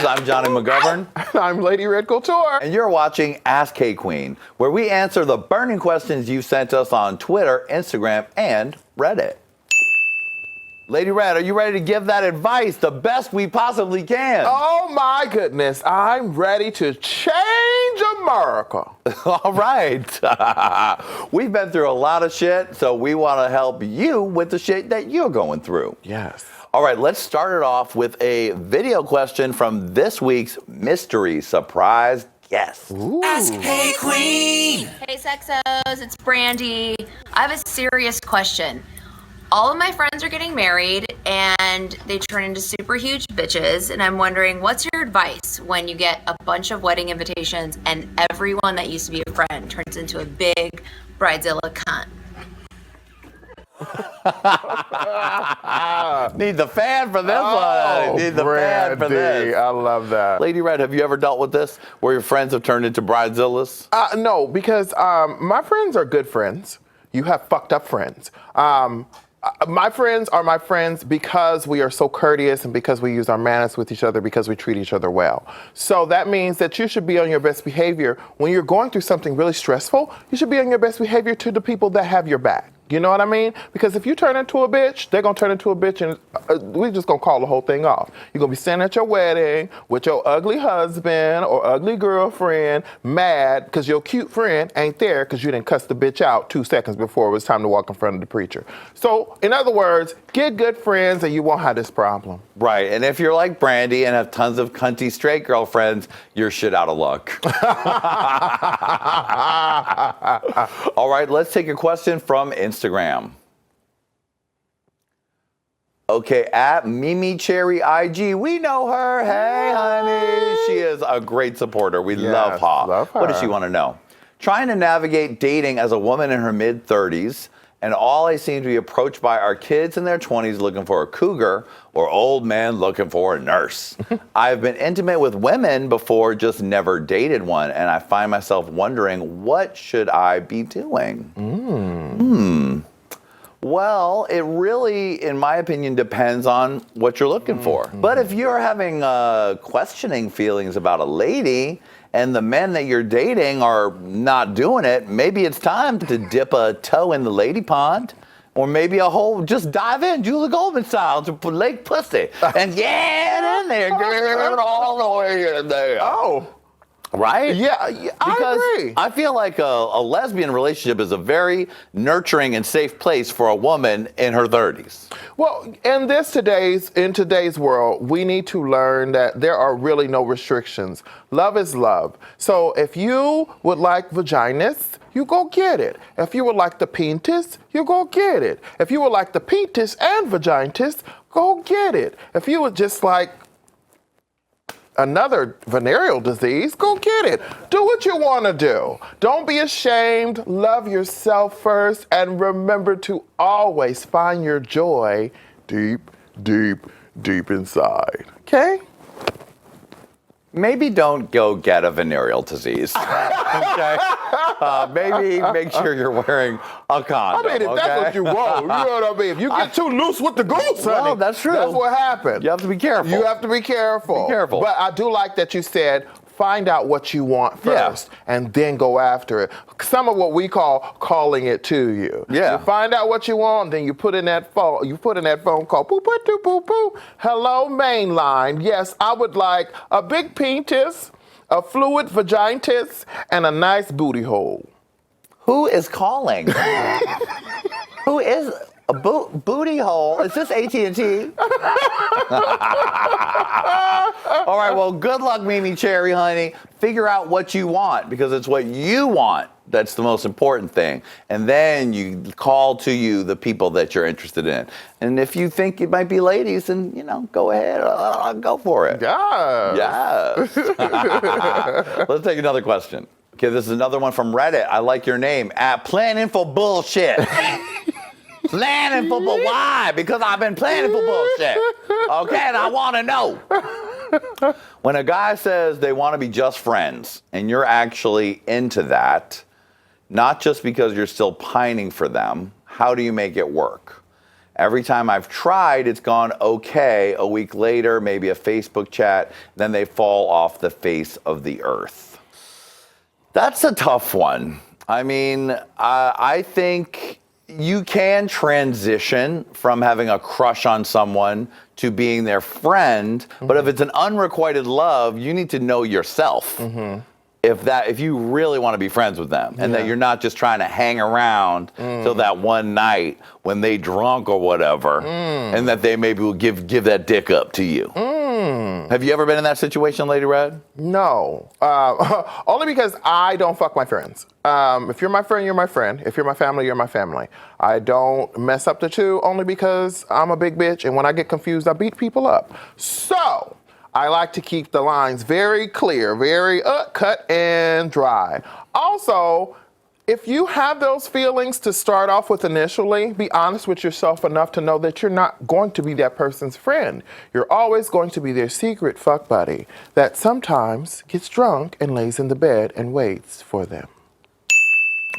friends. I'm Jonny McGovern. I'm Lady Red Couture. And you're watching Ask Hey Qween, where we answer the burning questions you sent us on Twitter, Instagram, and Reddit. Lady Red, are you ready to give that advice the best we possibly can? Oh my goodness, I'm ready to change America. All right. We've been through a lot of shit, so we want to help you with the shit that you're going through. Yes. All right, let's start it off with a video question from this week's mystery surprise guest. Ooh. Ask Hey Qween. Hey Sexos, it's Brandy. I have a serious question. All of my friends are getting married and they turn into super huge bitches, and I'm wondering, what's your advice when you get a bunch of wedding invitations and everyone that used to be a friend turns into a big bridezilla cunt? Need the fan for this one. Need the fan for this. I love that. Lady Red, have you ever dealt with this, where your friends have turned into bridezillas? No, because my friends are good friends. You have fucked up friends. My friends are my friends because we are so courteous and because we use our manners with each other, because we treat each other well. So that means that you should be on your best behavior. When you're going through something really stressful, you should be on your best behavior to the people that have your back. You know what I mean? Because if you turn into a bitch, they're going to turn into a bitch, and we're just going to call the whole thing off. You're going to be standing at your wedding with your ugly husband or ugly girlfriend, mad because your cute friend ain't there because you didn't cuss the bitch out 2 seconds before it was time to walk in front of the preacher. So, in other words, get good friends and you won't have this problem. Right, and if you're like Brandy and have tons of cunty straight girlfriends, you're shit out of luck. All right, let's take a question from Instagram. Okay, at Mimi Cherry IG, we know her. Hey, honey. She is a great supporter. We love her. Love her. What does she want to know? Trying to navigate dating as a woman in her mid-30s, and all I seem to be approached by are kids in their 20s looking for a cougar or old men looking for a nurse. I've been intimate with women before, just never dated one, and I find myself wondering, what should I be doing? Well, it really, in my opinion, depends on what you're looking for. But if you're having questioning feelings about a lady, and the men that you're dating are not doing it, maybe it's time to dip a toe in the lady pond, or maybe just dive in, Julia Goldman style, to Lake Pussy, and get in there, girl, all the way in there. Oh. Right? Yeah, because I agree. I feel like a lesbian relationship is a very nurturing and safe place for a woman in her 30s. Well, in today's world, we need to learn that there are really no restrictions. Love is love. So if you would like vaginas, you go get it. If you would like the penis, you go get it. If you would like the penis and vaginas, go get it. If you would just like another venereal disease, go get it. Do what you want to do. Don't be ashamed. Love yourself first. And remember to always find your joy deep, deep, deep inside. Okay? Maybe don't go get a venereal disease. Okay? Maybe make sure you're wearing a condom. I mean, if that's what you want, you know what I mean? If you get too loose with the goose, honey, well, that's true. That's what happened. You have to be careful. You have to be careful. Be careful. But I do like that you said, find out what you want first and then go after it. Some of what we call calling it to you. Yeah. You find out what you want, then you put in that phone. You put in that phone call. Poo poo poo poo poo. Hello, mainline. Yes, I would like a big penis, a fluid vaginas, and a nice booty hole. Who is calling? Who is a booty hole? Is this AT&T? All right, well, good luck, Mimi Cherry, honey. Figure out what you want, because it's what you want that's the most important thing. And then you call to you the people that you're interested in. And if you think it might be ladies, then, go ahead. Go for it. Yes. Yes. Let's take another question. Okay, this is another one from Reddit. I like your name, at Planning for Bullshit. Planning for why? Because I've been planning for bullshit. Okay, and I want to know. When a guy says they want to be just friends, and you're actually into that, not just because you're still pining for them, how do you make it work? Every time I've tried, it's gone okay. A week later, maybe a Facebook chat, then they fall off the face of the earth. That's a tough one. I mean, I think you can transition from having a crush on someone to being their friend, but if it's an unrequited love, you need to know yourself. If you really want to be friends with them, and that you're not just trying to hang around till that one night when they drunk or whatever, and that they maybe will give that dick up to you. Have you ever been in that situation, Lady Red? No, only because I don't fuck my friends. If you're my friend, you're my friend. If you're my family, you're my family. I don't mess up the two only because I'm a big bitch, and when I get confused, I beat people up. So I like to keep the lines very clear, very cut and dry. Also, if you have those feelings to start off with initially, be honest with yourself enough to know that you're not going to be that person's friend. You're always going to be their secret fuck buddy that sometimes gets drunk and lays in the bed and waits for them.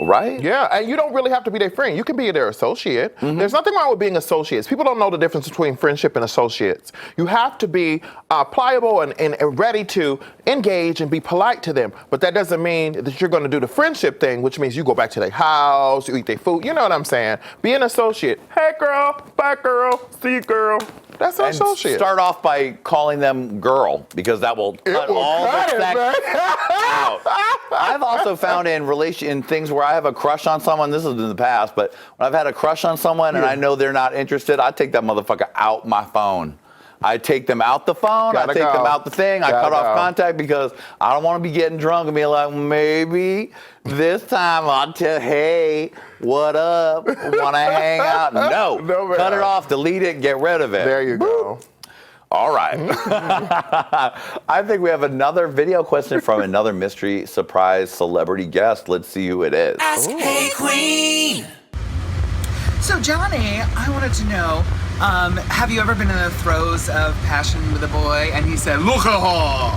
Right? Yeah, and you don't really have to be their friend. You can be their associate. There's nothing wrong with being associates. People don't know the difference between friendship and associates. You have to be pliable and ready to engage and be polite to them. But that doesn't mean that you're going to do the friendship thing, which means you go back to their house, you eat their food. You know what I'm saying? Be an associate. Hey, girl. Bye, girl. See you, girl. That's an associate. Start off by calling them girl, because that will cut all the sex out. I've also found in things where I have a crush on someone, this is in the past, but when I've had a crush on someone and I know they're not interested, I take that motherfucker out my phone. I take them out the phone, I take them out the thing, I cut off contact because I don't want to be getting drunk and be like, maybe this time I'll tell, hey, what up? Want to hang out? No, cut it off, delete it, get rid of it. There you go. All right. I think we have another video question from another mystery surprise celebrity guest. Let's see who it is. Ask Hey Qween. So Jonny, I wanted to know, have you ever been in the throes of passion with a boy and he said, look at her?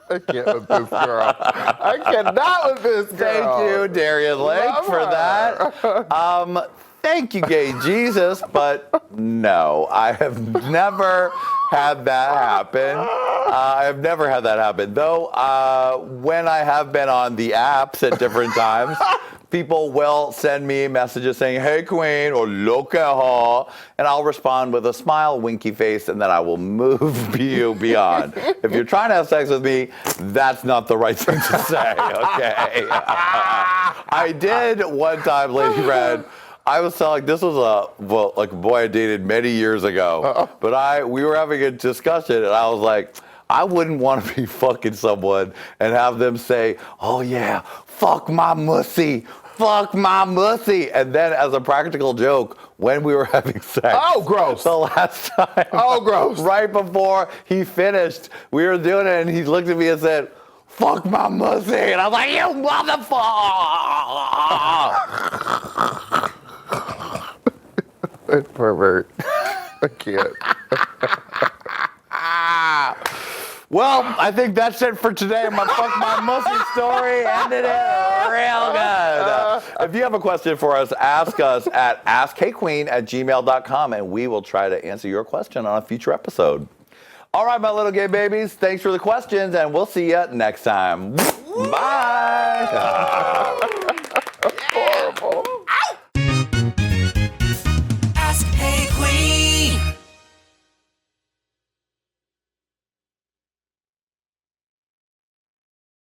I can't with this girl. I cannot with this girl. Thank you, Darienne Lake, for that. Thank you, gay Jesus, but no, I have never had that happen. I have never had that happen. Though, when I have been on the apps at different times, people will send me messages saying, hey, Qween, or look at her, and I'll respond with a smile, winky face, and then I will move you beyond. If you're trying to have sex with me, that's not the right thing to say, okay? I did one time, Lady Red, I was telling, this was a boy I dated many years ago, but we were having a discussion, and I was like, I wouldn't want to be fucking someone and have them say, oh yeah, fuck my mussy, fuck my mussy. And then as a practical joke, when we were having sex. Oh, gross. The last time. Oh, gross. Right before he finished, we were doing it, and he looked at me and said, fuck my mussy. And I was like, you motherfucker. Pervert. I can't. Well, I think that's it for today. My fuck my mussy story ended it real good. If you have a question for us, ask us at askheyqueen@gmail.com, and we will try to answer your question on a future episode. All right, my little gay babies, thanks for the questions, and we'll see you next time. Bye. Horrible.